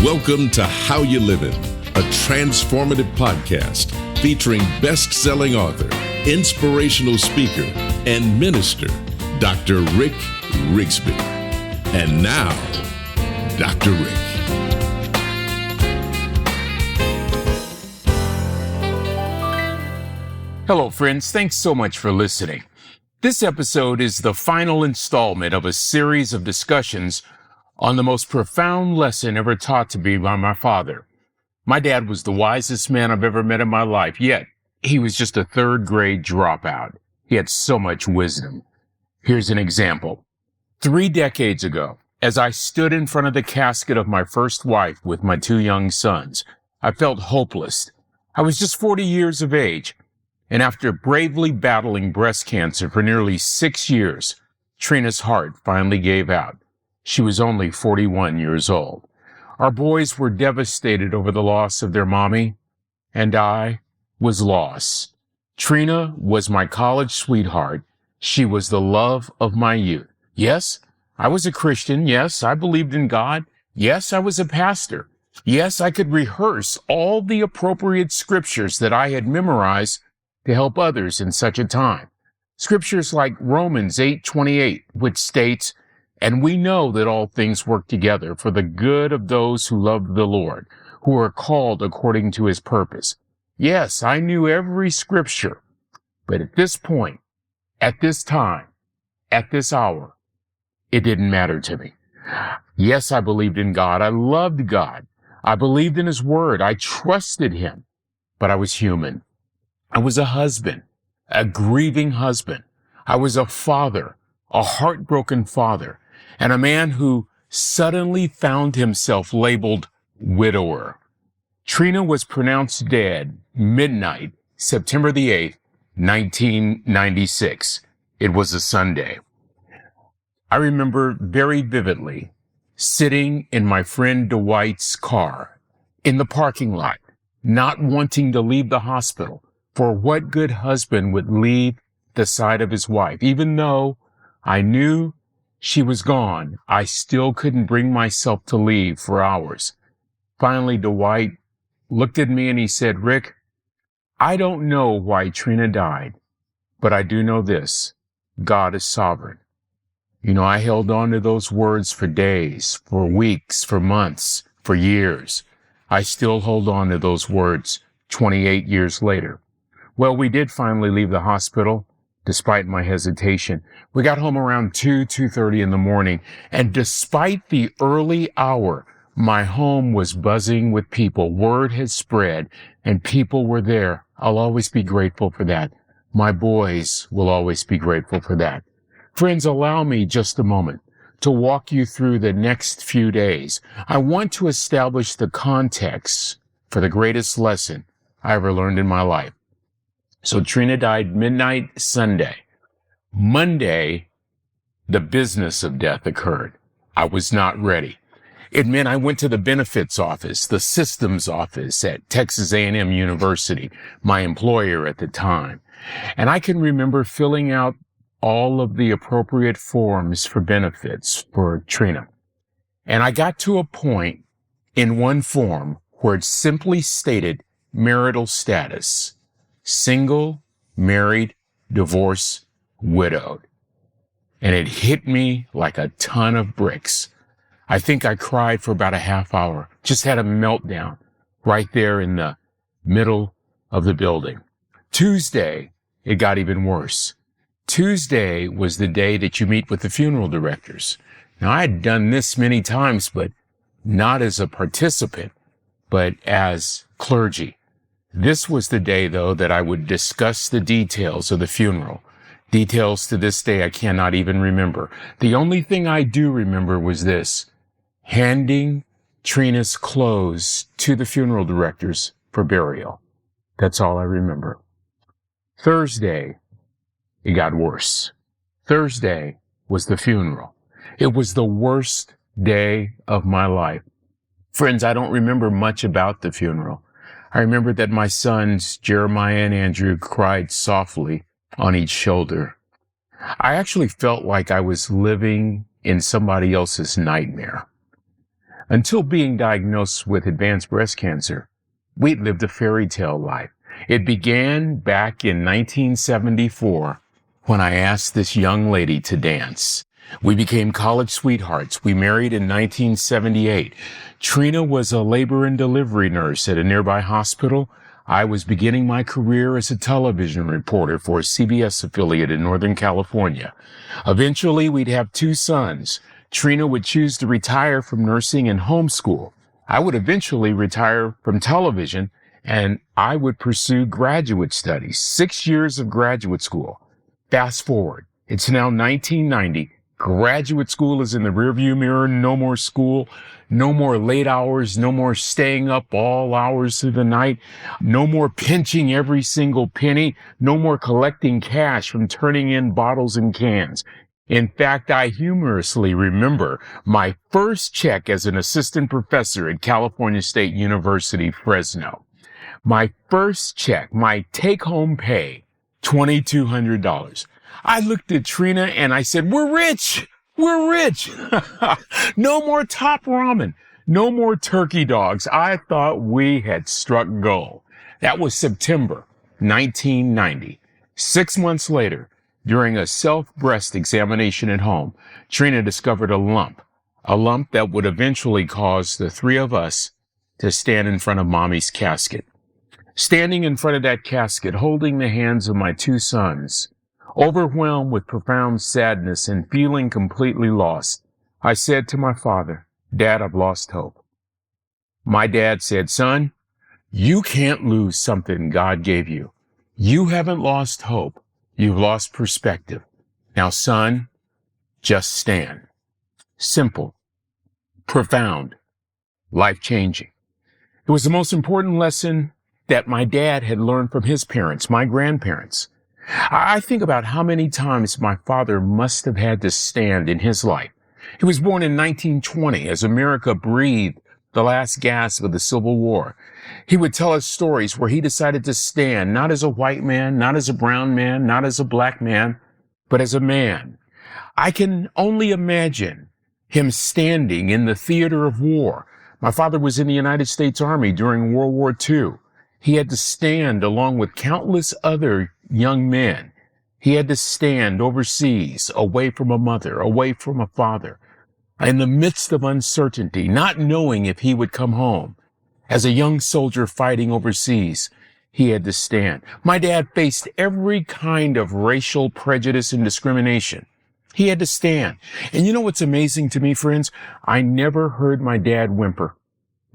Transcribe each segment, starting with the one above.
Welcome to How You Livin', a transformative podcast featuring best-selling author, inspirational speaker, and minister, Dr. Rick Rigsby. And now, Dr. Rick. Hello, friends. Thanks so much for listening. This episode is the final installment of a series of discussions on the most profound lesson ever taught to me by my father. My dad was the wisest man I've ever met in my life, yet he was just a third-grade dropout. He had so much wisdom. Here's an example. 3 decades ago, as I stood in front of the casket of my first wife with my 2 young sons, I felt hopeless. I was just 40 years of age, and after bravely battling breast cancer for nearly 6 years, Trina's heart finally gave out. She was only 41 years old. Our boys were devastated over the loss of their mommy, and I was lost. Trina was my college sweetheart. She was the love of my youth. Yes, I was a Christian. Yes, I believed in God. Yes, I was a pastor. Yes, I could rehearse all the appropriate scriptures that I had memorized to help others in such a time. Scriptures like Romans 8:28, which states, "And we know that all things work together for the good of those who love the Lord, who are called according to his purpose." Yes, I knew every scripture, but at this point, at this time, at this hour, it didn't matter to me. Yes, I believed in God. I loved God. I believed in his word. I trusted him, but I was human. I was a husband, a grieving husband. I was a father, a heartbroken father, and a man who suddenly found himself labeled widower. Trina was pronounced dead midnight, September the 8th, 1996. It was a Sunday. I remember very vividly sitting in my friend Dwight's car in the parking lot, not wanting to leave the hospital, for what good husband would leave the side of his wife? Even though I knew she was gone, I still couldn't bring myself to leave for hours. Finally, Dwight looked at me and he said, "Rick, I don't know why Trina died, but I do know this: God is sovereign." You know, I held on to those words for days, for weeks, for months, for years. I still hold on to those words 28 years later. Well, we did finally leave the hospital, despite my hesitation. We got home around 2:30 in the morning, and despite the early hour, my home was buzzing with people. Word had spread, and people were there. I'll always be grateful for that. My boys will always be grateful for that. Friends, allow me just a moment to walk you through the next few days. I want to establish the context for the greatest lesson I ever learned in my life. So Trina died midnight Sunday. Monday, the business of death occurred. I was not ready. It meant I went to the benefits office, the systems office at Texas A&M University, my employer at the time. And I can remember filling out all of the appropriate forms for benefits for Trina. And I got to a point in one form where it simply stated marital status: single, married, divorced, widowed. And it hit me like a ton of bricks. I think I cried for about a half hour, just had a meltdown right there in the middle of the building. Tuesday, it got even worse. Tuesday was the day that you meet with the funeral directors. Now, I had done this many times, but not as a participant, but as clergy. This was the day, though, that I would discuss the details of the funeral. Details to this day I cannot even remember. The only thing I do remember was this: handing Trina's clothes to the funeral directors for burial. That's all I remember. Thursday, it got worse. Thursday was the funeral. It was the worst day of my life. Friends, I don't remember much about the funeral. I remember that my sons, Jeremiah and Andrew, cried softly on each shoulder. I actually felt like I was living in somebody else's nightmare. Until being diagnosed with advanced breast cancer, we'd lived a fairy tale life. It began back in 1974 when I asked this young lady to dance. We became college sweethearts. We married in 1978. Trina was a labor and delivery nurse at a nearby hospital. I was beginning my career as a television reporter for a CBS affiliate in Northern California. Eventually, we'd have 2 sons. Trina would choose to retire from nursing and homeschool. I would eventually retire from television, and I would pursue graduate studies, 6 years of graduate school. Fast forward, it's now 1990. Graduate school is in the rearview mirror. No more school, no more late hours, no more staying up all hours of the night, no more pinching every single penny, no more collecting cash from turning in bottles and cans. In fact, I humorously remember my first check as an assistant professor at California State University, Fresno. My first check, my take-home pay, $2,200. I looked at Trina and I said, "We're rich! We're rich!" No more Top Ramen. No more turkey dogs. I thought we had struck gold. That was September 1990. 6 months later, during a self-breast examination at home, Trina discovered a lump that would eventually cause the 3 of us to stand in front of Mommy's casket. Standing in front of that casket, holding the hands of my 2 sons, overwhelmed with profound sadness and feeling completely lost, I said to my father, "Dad, I've lost hope." My dad said, "Son, you can't lose something God gave you. You haven't lost hope. You've lost perspective. Now, son, just stand." Simple, profound, life-changing. It was the most important lesson that my dad had learned from his parents, my grandparents. I think about how many times my father must have had to stand in his life. He was born in 1920 as America breathed the last gasp of the Civil War. He would tell us stories where he decided to stand, not as a white man, not as a brown man, not as a black man, but as a man. I can only imagine him standing in the theater of war. My father was in the United States Army during World War II. He had to stand along with countless other young men. He had to stand overseas, away from a mother, away from a father, in the midst of uncertainty, not knowing if he would come home. As a young soldier fighting overseas, he had to stand. My dad faced every kind of racial prejudice and discrimination. He had to stand. And you know what's amazing to me, friends? I never heard my dad whimper.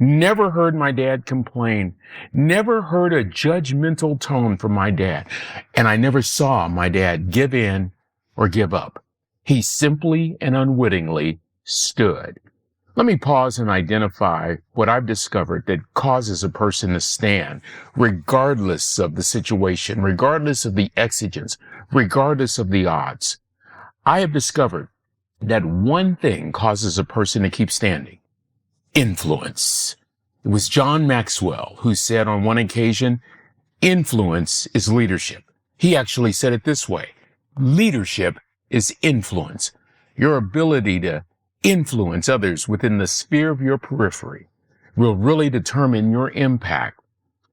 Never heard my dad complain. Never heard a judgmental tone from my dad. And I never saw my dad give in or give up. He simply and unwittingly stood. Let me pause and identify what I've discovered that causes a person to stand, regardless of the situation, regardless of the exigence, regardless of the odds. I have discovered that one thing causes a person to keep standing: influence. It was John Maxwell who said on one occasion, "Influence is leadership." He actually said it this way: leadership is influence. Your ability to influence others within the sphere of your periphery will really determine your impact.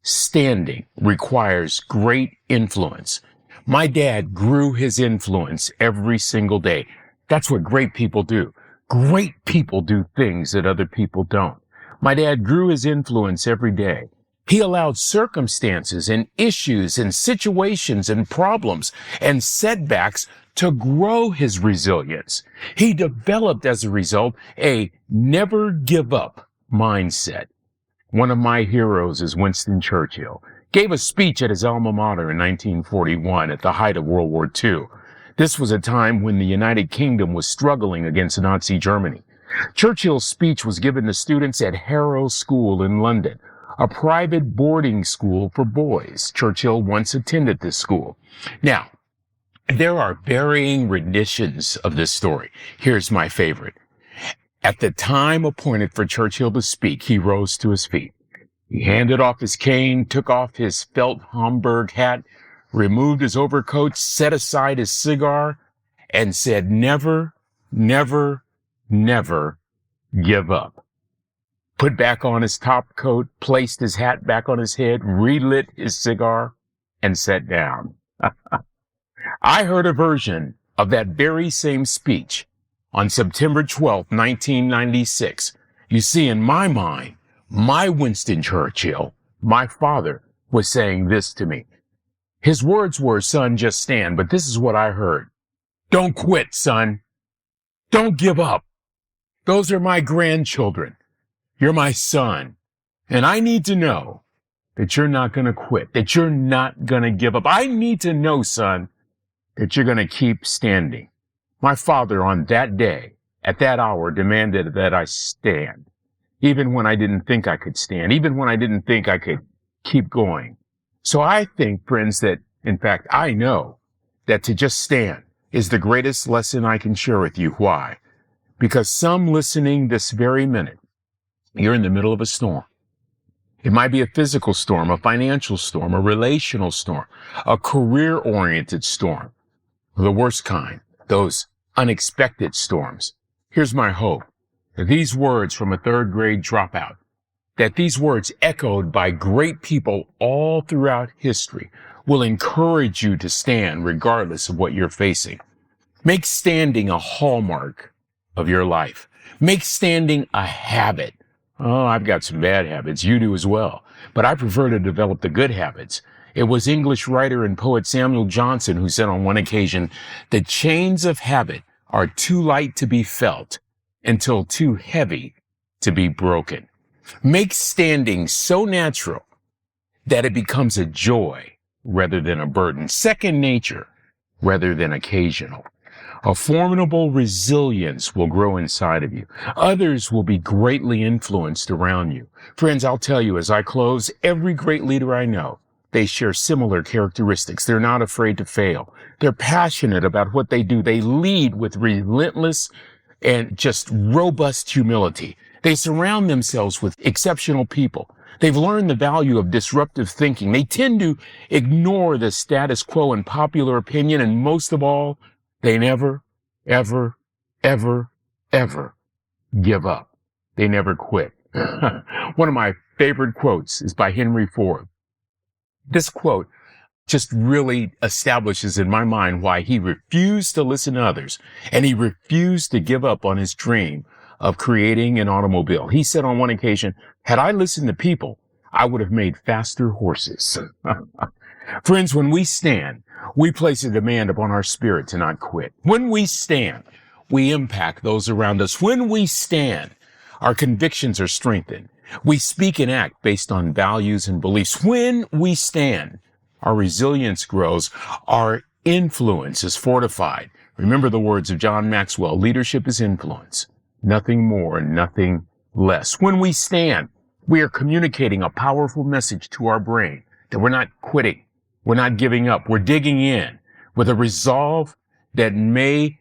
Standing requires great influence. My dad grew his influence every single day. That's what great people do. Great people do things that other people don't. My dad grew his influence every day. He allowed circumstances and issues and situations and problems and setbacks to grow his resilience. He developed, as a result, a never give up mindset. One of my heroes is Winston Churchill. Gave a speech at his alma mater in 1941 at the height of World War II. This was a time when the United Kingdom was struggling against Nazi Germany. Churchill's speech was given to students at Harrow School in London, a private boarding school for boys. Churchill once attended this school. Now, there are varying renditions of this story. Here's my favorite. At the time appointed for Churchill to speak, he rose to his feet. He handed off his cane, took off his felt Homburg hat, removed his overcoat, set aside his cigar, and said, "Never, never, never give up." put back on his top coat, placed his hat back on his head, relit his cigar, and sat down. I heard a version of that very same speech on September 12th, 1996. You see, in my mind, my Winston Churchill, my father, was saying this to me. His words were, "Son, just stand," but this is what I heard. "Don't quit, son. Don't give up. Those are my grandchildren. You're my son. And I need to know that you're not going to quit, that you're not going to give up. I need to know, son, that you're going to keep standing." My father on that day, at that hour, demanded that I stand, even when I didn't think I could stand, even when I didn't think I could keep going. So I think, friends, that, in fact, I know that to just stand is the greatest lesson I can share with you. Why? Because some listening this very minute, you're in the middle of a storm. It might be a physical storm, a financial storm, a relational storm, a career-oriented storm, the worst kind, those unexpected storms. Here's my hope. These words from a third grade dropout, that these words echoed by great people all throughout history will encourage you to stand regardless of what you're facing. Make standing a hallmark of your life. Make standing a habit. Oh, I've got some bad habits. You do as well. But I prefer to develop the good habits. It was English writer and poet Samuel Johnson who said on one occasion, "The chains of habit are too light to be felt until too heavy to be broken." Make standing so natural that it becomes a joy rather than a burden, second nature rather than occasional. A formidable resilience will grow inside of you. Others will be greatly influenced around you. Friends, I'll tell you as I close, every great leader I know, they share similar characteristics. They're not afraid to fail. They're passionate about what they do. They lead with relentless and just robust humility. They surround themselves with exceptional people. They've learned the value of disruptive thinking. They tend to ignore the status quo and popular opinion, and most of all, they never, ever, ever, ever give up. They never quit. One of my favorite quotes is by Henry Ford. This quote just really establishes in my mind why he refused to listen to others, and he refused to give up on his dream of creating an automobile. He said on one occasion, "Had I listened to people, I would have made faster horses." Friends, when we stand, we place a demand upon our spirit to not quit. When we stand, we impact those around us. When we stand, our convictions are strengthened. We speak and act based on values and beliefs. When we stand, our resilience grows. Our influence is fortified. Remember the words of John Maxwell, leadership is influence. Nothing more, nothing less. When we stand, we are communicating a powerful message to our brain that we're not quitting. We're not giving up. We're digging in with a resolve that may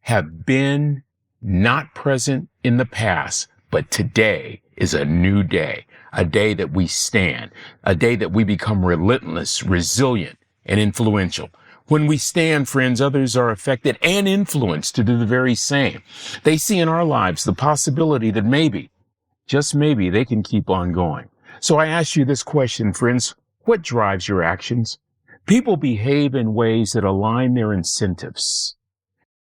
have been not present in the past, but today is a new day, a day that we stand, a day that we become relentless, resilient, and influential. When we stand, friends, others are affected and influenced to do the very same. They see in our lives the possibility that maybe, just maybe, they can keep on going. So I ask you this question, friends. What drives your actions? People behave in ways that align their incentives.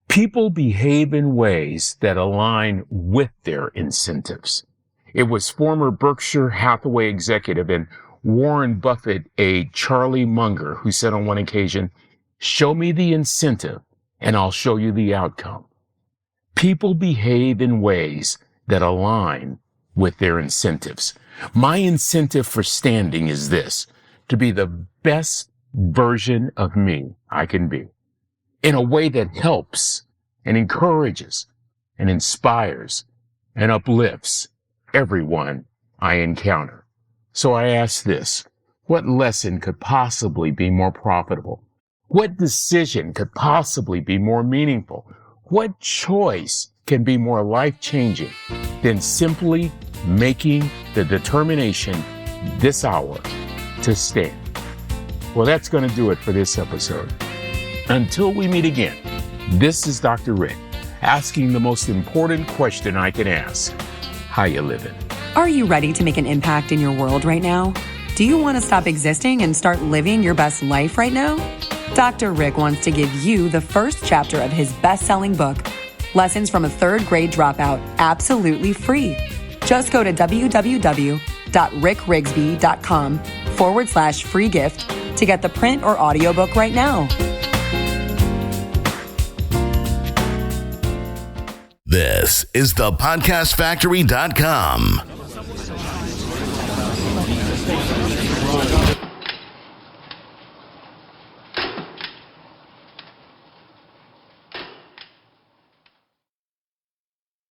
People behave in ways that align with their incentives. It was former Berkshire Hathaway executive and Warren Buffett, a Charlie Munger, who said on one occasion, "Show me the incentive and I'll show you the outcome." People behave in ways that align with their incentives. My incentive for standing is this: to be the best version of me I can be in a way that helps and encourages and inspires and uplifts everyone I encounter. So I ask this: what lesson could possibly be more profitable? What decision could possibly be more meaningful? What choice can be more life-changing than simply making the determination this hour to stand? Well, that's going to do it for this episode. Until we meet again, this is Dr. Rick asking the most important question I can ask: how you living? Are you ready to make an impact in your world right now? Do you want to stop existing and start living your best life right now? Dr. Rick wants to give you the first chapter of his best-selling book, Lessons from a Third Grade Dropout, absolutely free. Just go to www.rickrigsby.com/free gift to get the print or audiobook right now. This is the podcastfactory.com.